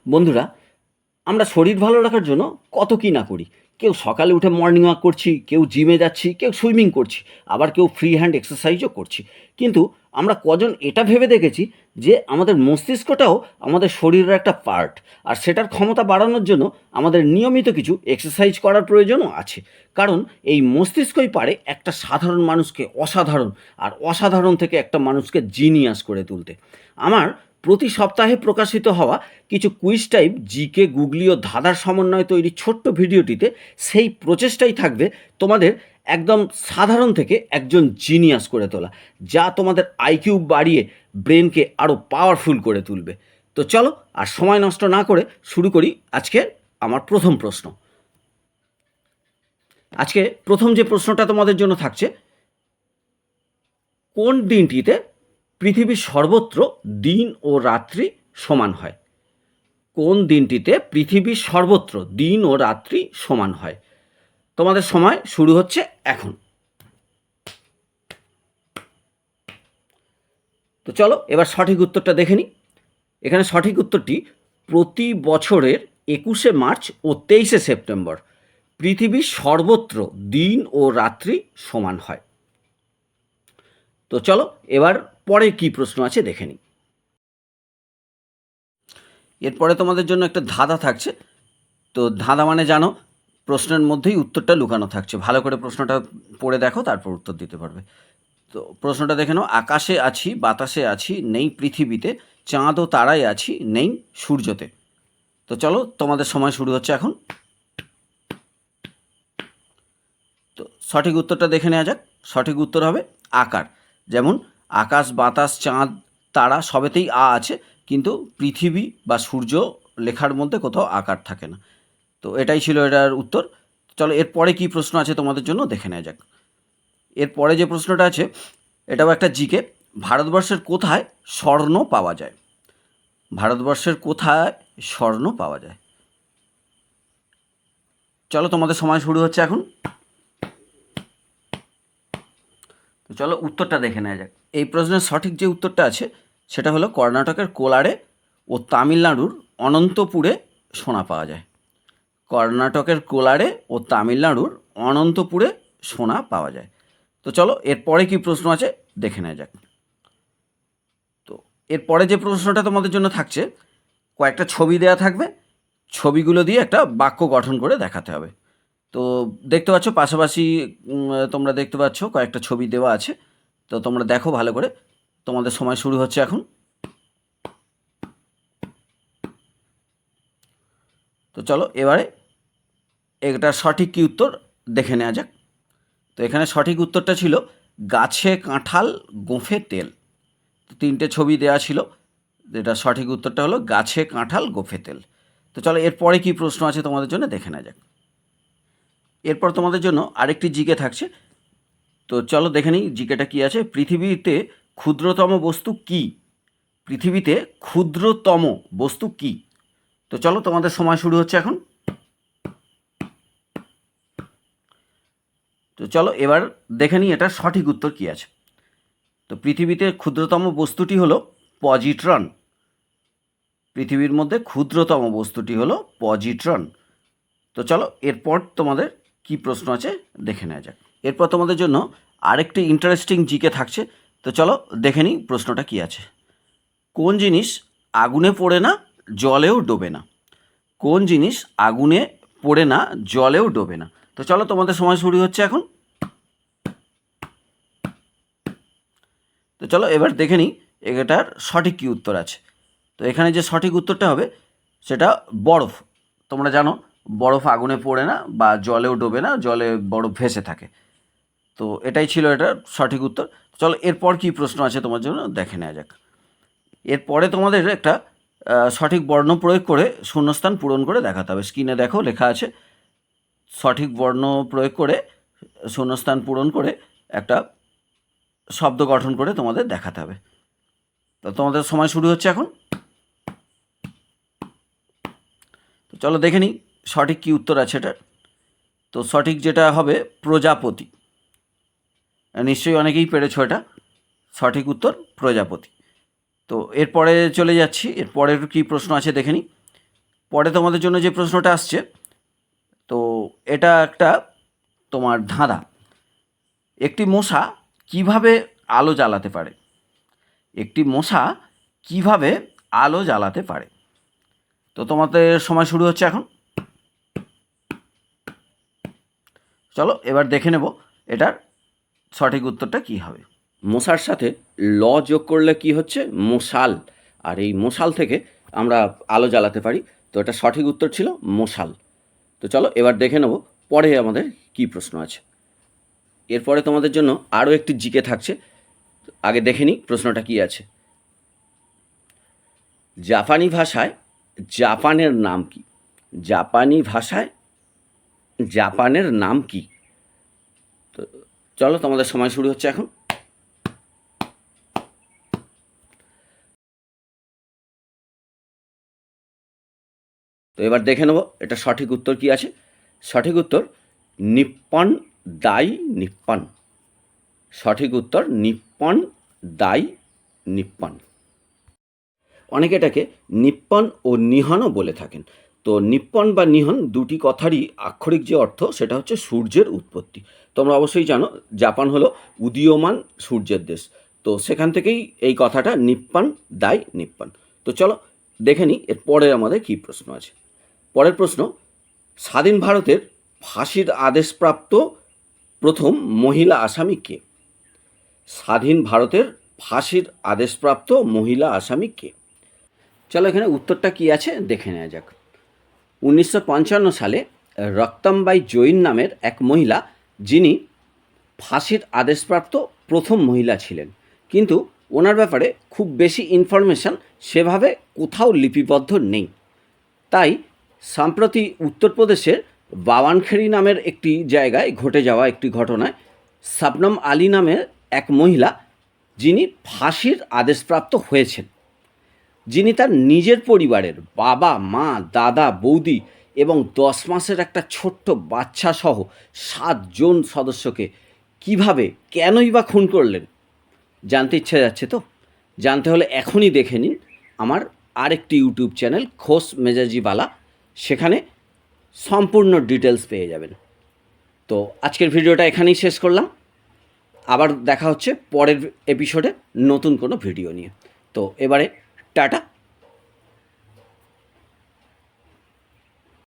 বন্ধুরা, আমরা শরীর ভালো রাখার জন্য কত কী না করি। কেউ সকালে উঠে মর্নিং ওয়াক করছি, কেউ জিমে যাচ্ছি, কেউ সুইমিং করছি, আবার কেউ ফ্রি হ্যান্ড এক্সারসাইজও করছি। কিন্তু আমরা কজন এটা ভেবে দেখেছি যে আমাদের মস্তিষ্কটাও আমাদের শরীরের একটা পার্ট, আর সেটার ক্ষমতা বাড়ানোর জন্য আমাদের নিয়মিত কিছু এক্সারসাইজ করার প্রয়োজনও আছে। কারণ এই মস্তিষ্কই পারে একটা সাধারণ মানুষকে অসাধারণ, আর অসাধারণ থেকে একটা মানুষকে জিনিয়াস করে তুলতে। আমার প্রতি সপ্তাহে প্রকাশিত হওয়া কিছু কুইজ টাইপ জিকে, গুগলি ও ধাঁধার সমন্বয়ে তৈরি ছোট্ট ভিডিওটিতে সেই প্রচেষ্টাই থাকবে তোমাদের একদম সাধারণ থেকে একজন জিনিয়াস করে তোলা, যা তোমাদের আইকিউ বাড়িয়ে ব্রেনকে আরও পাওয়ারফুল করে তুলবে। তো চলো আর সময় নষ্ট না করে শুরু করি আজকে আমার প্রথম প্রশ্ন। আজকে প্রথম যে প্রশ্নটা তোমাদের জন্য থাকছে, কোন দিনটিতে পৃথিবীর সর্বত্র দিন ও রাত্রি সমান হয়? কোন দিনটিতে পৃথিবীর সর্বত্র দিন ও রাত্রি সমান হয়? তোমাদের সময় শুরু হচ্ছে এখন। তো চলো এবার সঠিক উত্তরটা দেখে নিই। এখানে সঠিক উত্তরটি প্রতি বছরের 21শে মার্চ ও 23শে সেপ্টেম্বর পৃথিবীর সর্বত্র দিন ও রাত্রি সমান হয়। তো চলো এবার পরে কি প্রশ্ন আছে দেখে নিই। এরপরে তোমাদের জন্য একটা ধাঁধা থাকছে। তো ধাঁধা মানে জানো, প্রশ্নের মধ্যেই উত্তরটা লুকানো থাকছে। ভালো করে প্রশ্নটা পড়ে দেখো, তারপর উত্তর দিতে পারবে। তো প্রশ্নটা দেখে নাও। আকাশে আছি, বাতাসে আছি, নেই পৃথিবীতে, চাঁদ ও তারায় আছি, নেই সূর্যতে। তো চলো তোমাদের সময় শুরু হচ্ছে এখন। তো সঠিক উত্তরটা দেখে নেওয়া যাক। সঠিক উত্তর হবে আকার। যেমন আকাশ, বাতাস, চাঁদ, তারা সবেতেই আ আছে, কিন্তু পৃথিবী বা সূর্য লেখার মধ্যে কোথাও আকার থাকে না। তো এটাই ছিল এটার উত্তর। চলো এরপরে কী প্রশ্ন আছে তোমাদের জন্য দেখে নেওয়া যাক। এরপরে যে প্রশ্নটা আছে এটাও একটা জিকে। ভারতবর্ষের কোথায় স্বর্ণ পাওয়া যায়? ভারতবর্ষের কোথায় স্বর্ণ পাওয়া যায়? চলো তোমাদের সময় শুরু হচ্ছে এখন। তো চলো উত্তরটা দেখে নেওয়া যাক। এই প্রশ্নের সঠিক যে উত্তরটা আছে সেটা হলো কর্ণাটকের কোলারে ও তামিলনাড়ুর অনন্তপুরে সোনা পাওয়া যায়। কর্ণাটকের কোলারে ও তামিলনাড়ুর অনন্তপুরে সোনা পাওয়া যায়। তো চলো এরপরে কি প্রশ্ন আছে দেখে নেওয়া যাক। তো এরপরে যে প্রশ্নটা তোমাদের জন্য থাকছে, কয়েকটা ছবি দেওয়া থাকবে, ছবিগুলো দিয়ে একটা বাক্য গঠন করে দেখাতে হবে। তো দেখতে পাচ্ছ পাশাপাশি তোমরা দেখতে পাচ্ছ কয়েকটা ছবি দেওয়া আছে। তো তোমরা দেখো ভালো করে। তোমাদের সময় শুরু হচ্ছে এখন। তো চলো এবারে এটার সঠিক কী উত্তর দেখে নেওয়া যাক। তো এখানে সঠিক উত্তরটা ছিল গাছে কাঁঠাল, গোঁফে তেল। তো তিনটে ছবি দেওয়া ছিল, যেটা সঠিক উত্তরটা হলো গাছে কাঁঠাল, গোঁফে তেল। তো চলো এরপরে কী প্রশ্ন আছে তোমাদের জন্য দেখে নেওয়া যাক। এরপর তোমাদের জন্য আরেকটি জিকে থাকছে। তো চলো দেখে নিই জিকেটা কী আছে। পৃথিবীতে ক্ষুদ্রতম বস্তু কী? পৃথিবীতে ক্ষুদ্রতম বস্তু কী? তো চলো তোমাদের সময় শুরু হচ্ছে এখন। তো চলো এবার দেখে নিই এটার সঠিক উত্তর কী আছে। তো পৃথিবীতে ক্ষুদ্রতম বস্তুটি হলো পজিট্রন। পৃথিবীর মধ্যে ক্ষুদ্রতম বস্তুটি হলো পজিট্রন। তো চলো এরপর তোমাদের কি প্রশ্ন আছে দেখে নেওয়া যাক। এরপর তোমাদের জন্য আরেকটি ইন্টারেস্টিং জিকে থাকছে। তো চলো দেখে নিই প্রশ্নটা কী আছে। কোন জিনিস আগুনে পড়ে না, জলেও ডোবে না? কোন জিনিস আগুনে পড়ে না, জলেও ডোবে না? তো চলো তোমাদের সময় শুরু হচ্ছে এখন। তো চলো এবার দেখে নিই এটার সঠিক কী উত্তর আছে। তো এখানে যে সঠিক উত্তরটা হবে সেটা বরফ। তোমরা জানো বরফ আগুনে পড়ে না বা জলেও ডোবে না, জলে বরফ ভেসে থাকে। তো এটাই ছিল এটার সঠিক উত্তর। চলো এরপর কী প্রশ্ন আছে তোমার জন্য দেখে নেওয়া যাক। এরপরে তোমাদের একটা সঠিক বর্ণ প্রয়োগ করে শূন্যস্থান পূরণ করে দেখাতে হবে। স্ক্রিনে দেখো লেখা আছে, সঠিক বর্ণ প্রয়োগ করে শূন্যস্থান পূরণ করে একটা শব্দ গঠন করে তোমাদের দেখাতে হবে। তো তোমাদের সময় শুরু হচ্ছে এখন। তো চলো দেখে নিই সঠিক কী উত্তর আছে এটার। তো সঠিক যেটা হবে প্রজাপতি। নিশ্চয়ই অনেকেই পেরেছো এটা। সঠিক উত্তর প্রজাপতি। তো এরপরে চলে যাচ্ছি, এরপরের কী প্রশ্ন আছে দেখে নিই। পরে তোমাদের জন্য যে প্রশ্নটা আসছে, তো এটা একটা তোমার ধাঁধা। একটি মশা কিভাবে আলো জ্বালাতে পারে? একটি মশা কিভাবে আলো জ্বালাতে পারে? তো তোমাদের সময় শুরু হচ্ছে এখন। চলো এবার দেখে নেব এটার সঠিক উত্তরটা কী হবে। মশার সাথে ল যোগ করলে কি হচ্ছে? মশাল। আর এই মশাল থেকে আমরা আলো জ্বালাতে পারি। তো এটা সঠিক উত্তর ছিল মশাল। তো চলো এবার দেখে নেব পরে আমাদের কি প্রশ্ন আছে। এরপরে তোমাদের জন্য আরও একটি জিকে থাকছে। আগে দেখে নিই প্রশ্নটা কি আছে। জাপানি ভাষায় জাপানের নাম কি? জাপানি ভাষায় জাপানের নাম কি? তো চলো তোমাদের সময় শুরু হচ্ছে এখন। তো এবার দেখে নেব এটা সঠিক উত্তর কি আছে। সঠিক উত্তর নিপ্পন দাই নিপ্পন। সঠিক উত্তর নিপ্পন দাই নিপ্পন। অনেকে এটাকে নিপ্পন ও নিহনও বলে থাকেন। তো নিপ্পন বা নিহন দুটি কথারই আক্ষরিক যে অর্থ সেটা হচ্ছে সূর্যের উৎপত্তি। তোমরা অবশ্যই জানো জাপান হলো উদীয়মান সূর্যের দেশ। তো সেখান থেকেই এই কথাটা নিপ্পন দাই নিপ্পন। তো চলো দেখে নিই এর পরে আমাদের কী প্রশ্ন আছে। পরের প্রশ্ন, স্বাধীন ভারতের ফাঁসির আদেশপ্রাপ্ত প্রথম মহিলা আসামি কে? স্বাধীন ভারতের ফাঁসির আদেশপ্রাপ্ত মহিলা আসামি কে? চলো এখানে উত্তরটা কি আছে দেখে নেওয়া যাক। 1955 সালে রক্তমবাই জৈন নামের এক মহিলা, যিনি ফাঁসির আদেশপ্রাপ্ত প্রথম মহিলা ছিলেন, কিন্তু ওনার ব্যাপারে খুব বেশি ইনফরমেশান সেভাবে কোথাও লিপিবদ্ধ নেই। তাই সম্প্রতি উত্তরপ্রদেশের বাওয়ানখেড়ি নামের একটি জায়গায় ঘটে যাওয়া একটি ঘটনায় শবনম আলী নামের এক মহিলা, যিনি ফাঁসির আদেশপ্রাপ্ত হয়েছেন, যিনি তার নিজের পরিবারের বাবা, মা, দাদা, বৌদি এবং 10 মাসের একটা ছোট্ট বাচ্চা সহ 7 জন সদস্যকে কিভাবে, কেনই বা খুন করলেন, জানতে ইচ্ছে যাচ্ছে তো? জানতে হলে এখনই দেখে নিন আমার আরেকটি ইউটিউব চ্যানেল খোশ মেজাজিওয়ালা। সেখানে সম্পূর্ণ ডিটেলস পেয়ে যাবেন। তো আজকের ভিডিওটা এখানেই শেষ করলাম। আবার দেখা হচ্ছে পরের এপিসোডে নতুন কোনো ভিডিও নিয়ে। তো এবারে টাটা।